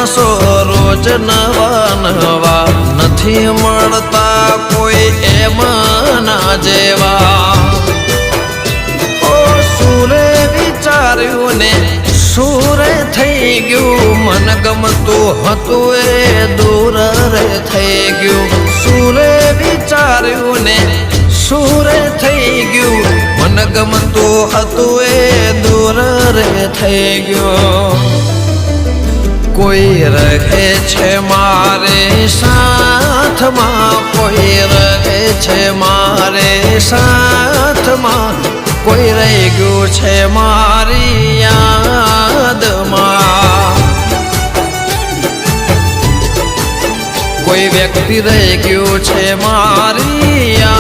માણસો રોજ નવા નવા નથી મળતા કોઈ એમના જેવા ઓ સુરે વિચાર્યું ને સુરે થઈ ગયું મન ગમતું હતું એ દૂર રે થઈ ગયું સુરે વિચાર્યું ને સુરે થઈ ગયું મન ગમતું હતું એ દૂર રે થઈ ગયું કોઈ રહે છે મારે સાથમાં કોઈ રહે છે મારે સાથમાં કોઈ રહી ગયું છે મારી યાદમાં કોઈ વ્યક્તિ રહી ગયું છે મારી યાદ